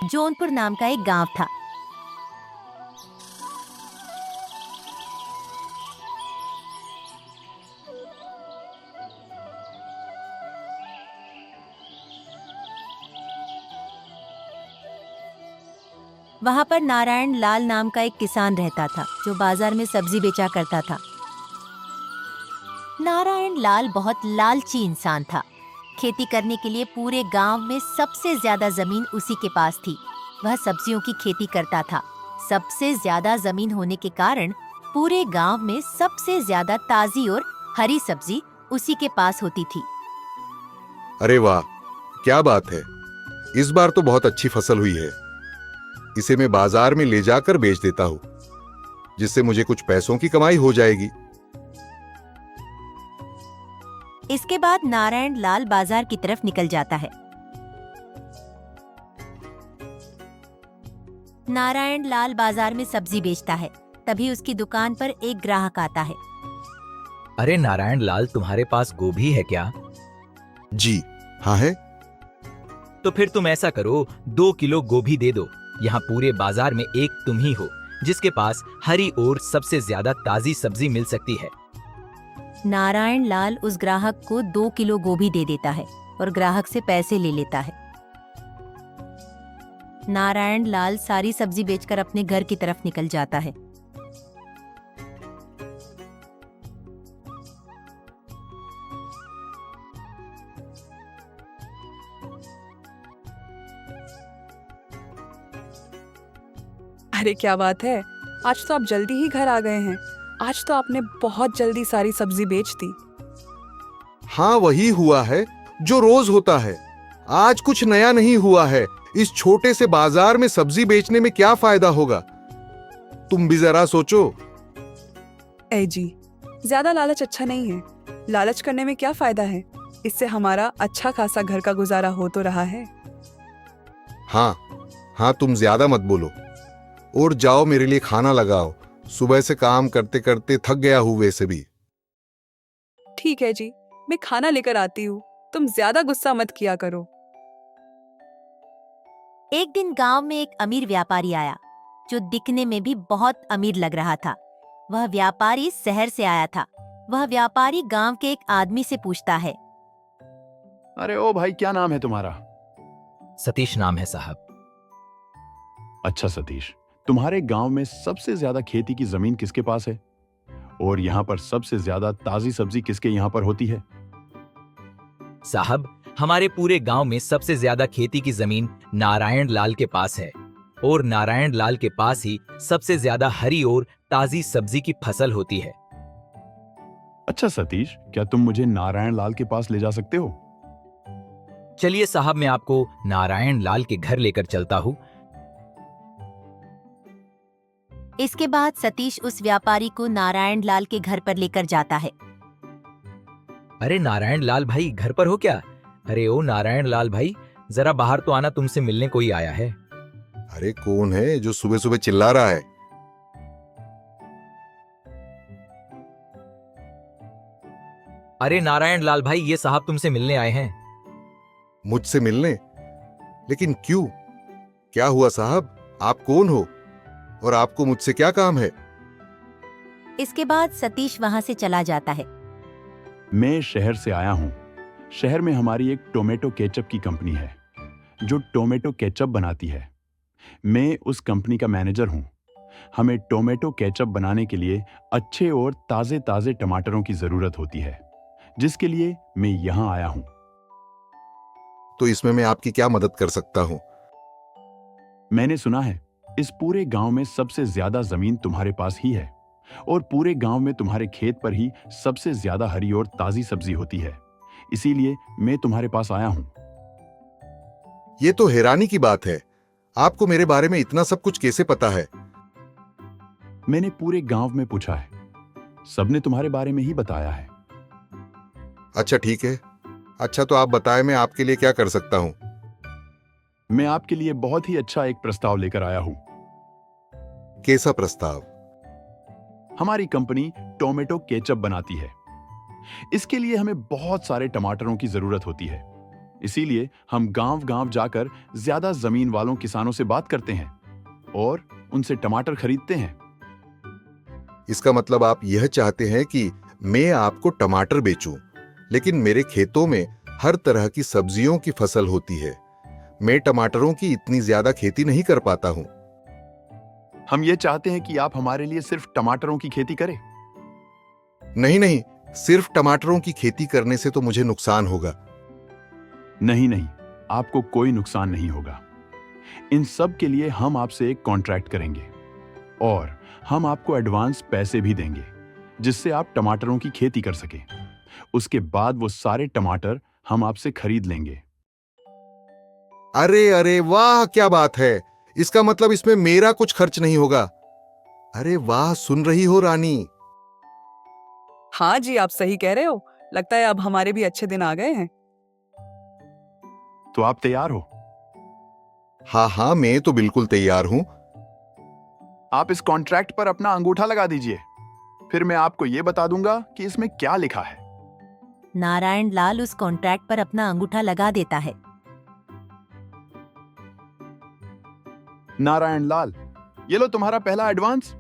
जौनपुर नाम का एक गांव था। वहां पर नारायण लाल नाम का एक किसान रहता था जो बाजार में सब्जी बेचा करता था। नारायण लाल बहुत लालची इंसान था। खेती करने के लिए पूरे गांव में सबसे ज्यादा जमीन उसी के पास थी। वह सब्जियों की खेती करता था। सबसे ज्यादा जमीन होने के कारण पूरे गांव में सबसे ज्यादा ताजी और हरी सब्जी उसी के पास होती थी। अरे वाह, क्या बात है। इस बार तो बहुत अच्छी फसल हुई है। इसे मैं बाजार में ले जाकर बेच देता हूँ, जिससे मुझे कुछ पैसों की कमाई हो जाएगी। इसके बाद नारायण लाल बाजार की तरफ निकल जाता है। नारायण लाल बाजार में सब्जी बेचता है। तभी उसकी दुकान पर एक ग्राहक आता है। अरे नारायण लाल, तुम्हारे पास गोभी है क्या? जी हाँ है। तो फिर तुम ऐसा करो, 2 किलो गोभी दे दो। यहाँ पूरे बाजार में एक तुम ही हो जिसके पास हरी और सबसे ज्यादा ताजी सब्जी मिल सकती है। नारायण लाल उस ग्राहक को 2 किलो गोभी दे देता है और ग्राहक से पैसे ले लेता है। नारायण लाल सारी सब्जी बेचकर अपने घर की तरफ निकल जाता है। अरे क्या बात है, आज तो आप जल्दी ही घर आ गए हैं। आज तो आपने बहुत जल्दी सारी सब्जी बेच दी। हाँ, वही हुआ है जो रोज होता है। आज कुछ नया नहीं हुआ है। इस छोटे से बाजार में सब्जी बेचने में क्या फायदा होगा, तुम भी जरा सोचो। ए जी, ज्यादा लालच अच्छा नहीं है। लालच करने में क्या फायदा है? इससे हमारा अच्छा खासा घर का गुजारा हो तो रहा है। हाँ हाँ, तुम ज्यादा मत बोलो। और जाओ, मेरे लिए खाना लगाओ। सुबह से काम करते करते थक गया हूँ वैसे भी। ठीक है जी, मैं खाना लेकर आती हूँ। तुम ज्यादा गुस्सा मत किया करो। एक दिन गांव में एक अमीर व्यापारी आया जो दिखने में भी बहुत अमीर लग रहा था। वह व्यापारी शहर से आया था। वह व्यापारी गांव के एक आदमी से पूछता है। अरे ओ भाई, क्या नाम है तुम्हारा? सतीश नाम है साहब। अच्छा सतीश, तुम्हारे गांव में सबसे ज्यादा खेती की जमीन किसके पास है? और यहाँ पर सबसे ज्यादा ताजी सब्जी किसके यहाँ पर होती है? साहब, हमारे पूरे गांव में सबसे ज्यादा खेती की जमीन नारायण लाल के पास है और नारायण लाल के पास ही सबसे ज्यादा हरी और ताजी सब्जी की फसल होती है। अच्छा सतीश, क्या तुम मुझे नारायण लाल के पास ले जा सकते हो? चलिए साहब, मैं आपको नारायण लाल के घर लेकर चलता हूँ। इसके बाद सतीश उस व्यापारी को नारायण लाल के घर पर लेकर जाता है। अरे नारायण लाल भाई, घर पर हो क्या? अरे ओ नारायण लाल भाई, जरा बाहर तो आना, तुमसे मिलने कोई आया है। अरे कौन है जो सुबह सुबह चिल्ला रहा है? अरे नारायण लाल भाई, ये साहब तुमसे मिलने आए हैं। मुझसे मिलने? लेकिन क्यों? क्या हुआ साहब? आप कौन हो और आपको मुझसे क्या काम है? इसके बाद सतीश वहां से चला जाता है। मैं शहर से आया हूँ। शहर में हमारी एक टोमेटो केचप की कंपनी है जो टोमेटो केचप बनाती है। मैं उस कंपनी का मैनेजर हूँ। हमें टोमेटो केचप बनाने के लिए अच्छे और ताजे ताजे टमाटरों की जरूरत होती है, जिसके लिए मैं यहाँ आया हूँ। तो इसमें मैं आपकी क्या मदद कर सकता हूँ? मैंने सुना है इस पूरे गांव में सबसे ज्यादा जमीन तुम्हारे पास ही है और पूरे गांव में तुम्हारे खेत पर ही सबसे ज्यादा हरी और ताजी सब्जी होती है। इसीलिए मैं तुम्हारे पास आया हूं। ये तो हैरानी की बात है। आपको मेरे बारे में इतना सब कुछ कैसे पता है? मैंने पूरे गांव में पूछा है, सबने तुम्हारे बारे में ही बताया है। अच्छा ठीक है। अच्छा तो आप बताएं, मैं आपके लिए क्या कर सकता हूँ? मैं आपके लिए बहुत ही अच्छा एक प्रस्ताव लेकर आया हूं। कैसा प्रस्ताव? हमारी कंपनी टोमेटो केचप बनाती है। इसके लिए हमें बहुत सारे टमाटरों की जरूरत होती है। इसीलिए हम गांव-गांव जाकर ज्यादा जमीन वालों किसानों से बात करते हैं और उनसे टमाटर खरीदते हैं। इसका मतलब आप यह चाहते हैं कि मैं आपको टमाटर बेचूं, लेकिन मेरे खेतों में हर तरह की सब्जियों की फसल होती है। मैं टमाटरों की इतनी ज्यादा खेती नहीं कर पाता हूं। हम ये चाहते हैं कि आप हमारे लिए सिर्फ टमाटरों की खेती करें। नहीं नहीं, सिर्फ टमाटरों की खेती करने से तो मुझे नुकसान होगा। नहीं नहीं, आपको कोई नुकसान नहीं होगा। इन सब के लिए हम आपसे एक कॉन्ट्रैक्ट करेंगे और हम आपको एडवांस पैसे भी देंगे, जिससे आप टमाटरों की खेती कर सकें। उसके बाद वो सारे टमाटर हम आपसे खरीद लेंगे। अरे अरे वाह, क्या बात है! इसका मतलब इसमें मेरा कुछ खर्च नहीं होगा। अरे वाह, सुन रही हो रानी? हाँ जी, आप सही कह रहे हो। लगता है अब हमारे भी अच्छे दिन आ गए हैं। तो आप तैयार हो? हाँ हाँ, मैं तो बिल्कुल तैयार हूं। आप इस कॉन्ट्रैक्ट पर अपना अंगूठा लगा दीजिए, फिर मैं आपको यह बता दूंगा कि इसमें क्या लिखा है। नारायण लाल उस कॉन्ट्रैक्ट पर अपना अंगूठा लगा देता है। नारायण लाल, ये लो तुम्हारा पहला एडवांस।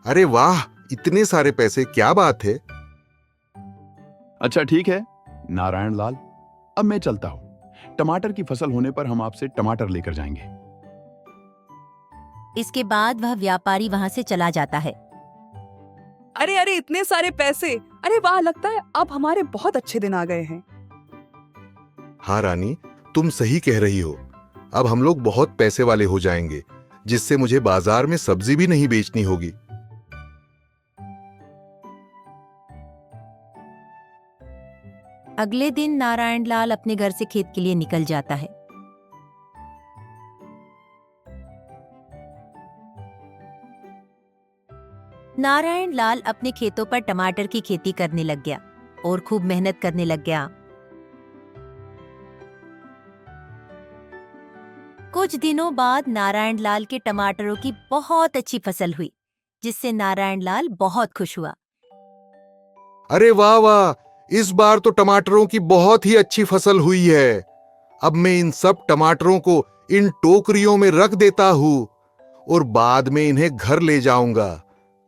अरे वाह, इतने सारे पैसे! क्या बात है! अच्छा ठीक है नारायण लाल, अब मैं चलता हूं। टमाटर की फसल होने पर हम आपसे टमाटर लेकर जाएंगे। इसके बाद वह व्यापारी वहां से चला जाता है। अरे अरे, इतने सारे पैसे! अरे वाह, लगता है अब हमारे बहुत अच्छे दिन आ गए हैं। हाँ रानी, तुम सही कह रही हो। अब हम लोग बहुत पैसे वाले हो जाएंगे, जिससे मुझे बाजार में सब्जी भी नहीं बेचनी होगी। अगले दिन नारायण लाल अपने घर से खेत के लिए निकल जाता है। नारायण लाल अपने खेतों पर टमाटर की खेती करने लग गया और खूब मेहनत करने लग गया। कुछ दिनों बाद नारायण लाल के टमाटरों की बहुत अच्छी फसल हुई, जिससे नारायण लाल बहुत खुश हुआ। अरे वाह वाह, इस बार तो टमाटरों की बहुत ही अच्छी फसल हुई है। अब मैं इन सब टमाटरों को इन टोकरियों में रख देता हूं और बाद में इन्हें घर ले जाऊंगा,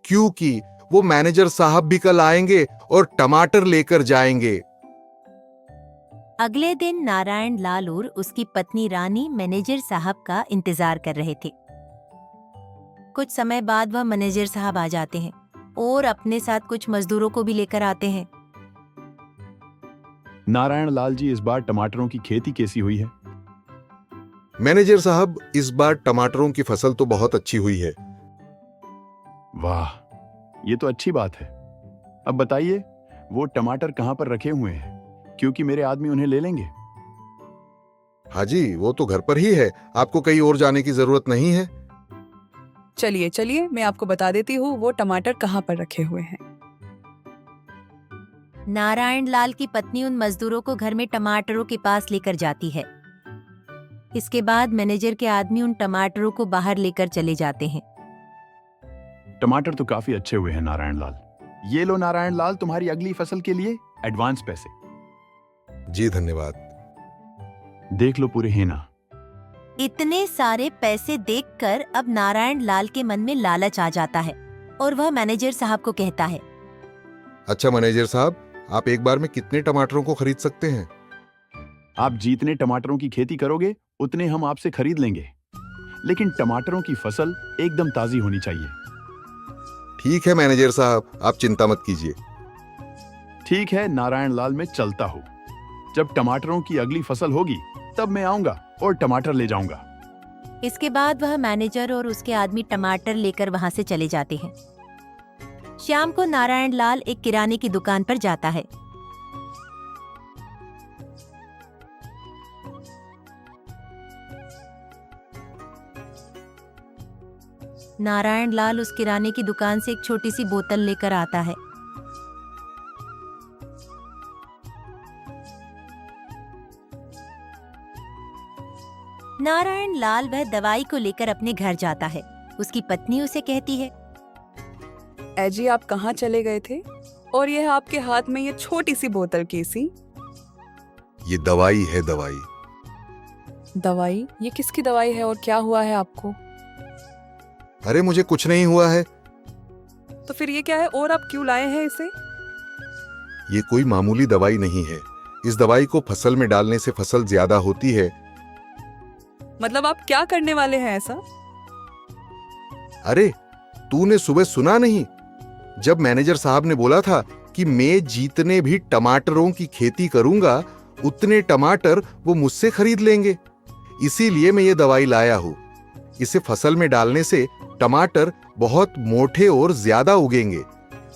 क्योंकि वो मैनेजर साहब भी कल आएंगे और टमाटर लेकर जाएंगे। अगले दिन नारायण लाल और उसकी पत्नी रानी मैनेजर साहब का इंतजार कर रहे थे। कुछ समय बाद वह मैनेजर साहब आ जाते हैं और अपने साथ कुछ मजदूरों को भी लेकर आते हैं। नारायण लाल जी, इस बार टमाटरों की खेती कैसी हुई है? मैनेजर साहब, इस बार टमाटरों की फसल तो बहुत अच्छी हुई है। वाह, ये तो अच्छी बात है। अब बताइए, वो टमाटर कहां पर रखे हुए हैं, क्योंकि मेरे आदमी उन्हें ले लेंगे। हाँ जी, वो तो घर पर ही है। आपको कहीं और जाने की जरूरत नहीं है। चलिए चलिए, मैं आपको बता देती हूँ वो टमाटर कहाँ पर रखे हुए हैं। नारायण लाल की पत्नी उन मजदूरों को घर में टमाटरों के पास लेकर जाती है। इसके बाद मैनेजर के आदमी उन टमाटरों को बाहर लेकर चले जाते हैं। टमाटर तो काफी अच्छे हुए हैं नारायण लाल। ये लो नारायण लाल, तुम्हारी अगली फसल के लिए एडवांस पैसे। जी धन्यवाद। देख लो पूरे हेना। इतने सारे पैसे देखकर अब नारायण लाल के मन में लालच आ जाता है और वह मैनेजर साहब को कहता है, अच्छा मैनेजर साहब, आप एक बार में कितने टमाटरों को खरीद सकते हैं? आप जितने टमाटरों की खेती करोगे उतने हम आपसे खरीद लेंगे, लेकिन टमाटरों की फसल एकदम ताजी होनी चाहिए। ठीक है मैनेजर साहब, आप चिंता मत कीजिए। ठीक है नारायण लाल, मैं चलता हूँ। जब टमाटरों की अगली फसल होगी तब मैं आऊंगा और टमाटर ले जाऊंगा। इसके बाद वह मैनेजर और उसके आदमी टमाटर लेकर वहां से चले जाते हैं। शाम को नारायण लाल एक किराने की दुकान पर जाता है। नारायण लाल उस किराने की दुकान से एक छोटी सी बोतल लेकर आता है। नारायण लाल वह दवाई को लेकर अपने घर जाता है। उसकी पत्नी उसे कहती है, एजी, आप कहाँ चले गए थे और यह आपके हाथ में ये छोटी सी बोतल कैसी? ये दवाई है, दवाई। दवाई? ये किसकी दवाई है और क्या हुआ है आपको? अरे मुझे कुछ नहीं हुआ है। तो फिर ये क्या है और आप क्यों लाए हैं इसे? ये कोई मामूली दवाई नहीं है। इस दवाई को फसल में डालने से फसल ज्यादा होती है। मतलब आप क्या करने वाले हैं ऐसा? अरे तूने सुबह सुना नहीं, जब मैनेजर साहब ने बोला था कि मैं जितने भी टमाटरों की खेती करूंगा उतने टमाटर वो मुझसे खरीद लेंगे। इसीलिए मैं ये दवाई लाया हूं। इसे फसल में डालने से टमाटर बहुत मोटे और ज्यादा उगेंगे,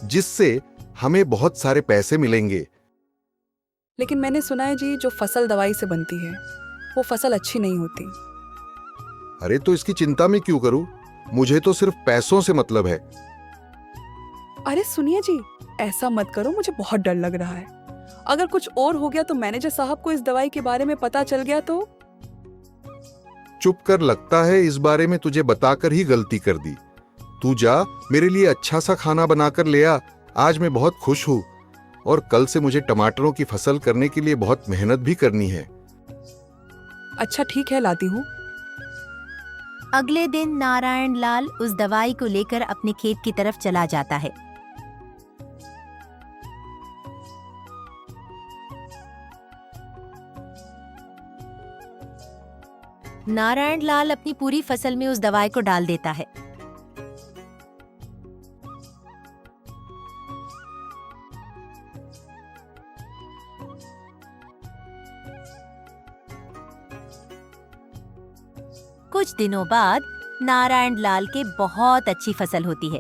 जिससे हमें बहुत सारे पैसे मिलेंगे। लेकिन मैंने सुना है जी, जो फसल दवाई से बनती है वो फसल अच्छी नहीं होती। अरे तो इसकी चिंता मैं क्यों करूं? मुझे तो सिर्फ पैसों से मतलब है। अरे सुनिए जी, ऐसा मत करो, मुझे बहुत डर लग रहा है। अगर कुछ और हो गया तो मैनेजर साहब को इस दवाई के बारे में पता चल गया तो? चुप कर, लगता है इस बारे में तुझे बताकर ही गलती कर दी। तू जा, मेरे लिए अच्छा सा खाना बनाकर ले आ। आज मैं बहुत खुश हूं और कल से मुझे टमाटरों की फसल करने के लिए बहुत मेहनत भी करनी है। अच्छा ठीक है, लाती हूँ। अगले दिन नारायण लाल उस दवाई को लेकर अपने खेत की तरफ चला जाता है। नारायण लाल अपनी पूरी फसल में उस दवाई को डाल देता है। कुछ दिनों बाद नारायण लाल के बहुत अच्छी फसल होती है।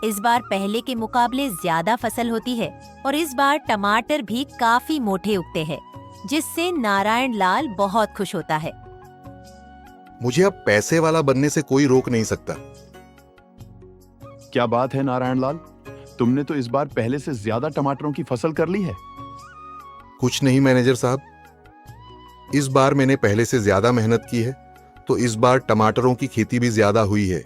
इस बार पहले के मुकाबले ज्यादा फसल होती है और इस बार टमाटर भी काफी मोटे उगते हैं, जिससे नारायण लाल बहुत खुश होता है। मुझे अब पैसे वाला बनने से कोई रोक नहीं सकता। क्या बात है नारायण लाल, तुमने तो इस बार पहले से ज्यादा टमाटरों की फसल कर ली है। कुछ नहीं मैनेजर साहब, इस बार मैंने पहले से ज्यादा मेहनत की है, तो इस बार टमाटरों की खेती भी ज्यादा हुई है।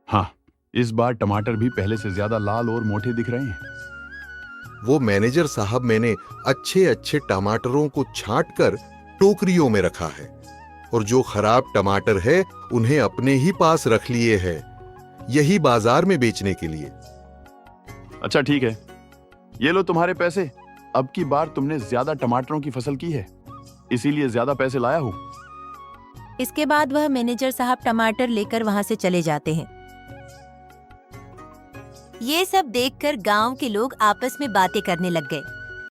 हाँ, इस बार टमाटर भी पहले से ज्यादा लाल और मोटे दिख रहे हैं। वो मैनेजर साहब, मैंने अच्छे अच्छे टमाटरों को छांटकर टोकरियों में रखा है और जो खराब टमाटर है उन्हें अपने ही पास रख लिए हैं, यही बाजार में बेचने के लिए। अच्छा ठीक है, ये लो तुम्हारे पैसे। अब की बार तुमने ज्यादा टमाटरों की फसल की है, इसीलिए ज्यादा पैसे लाया हूं। इसके बाद वह मैनेजर साहब टमाटर लेकर वहां से चले जाते हैं। ये सब देखकर गांव के लोग आपस में बातें करने लग गए।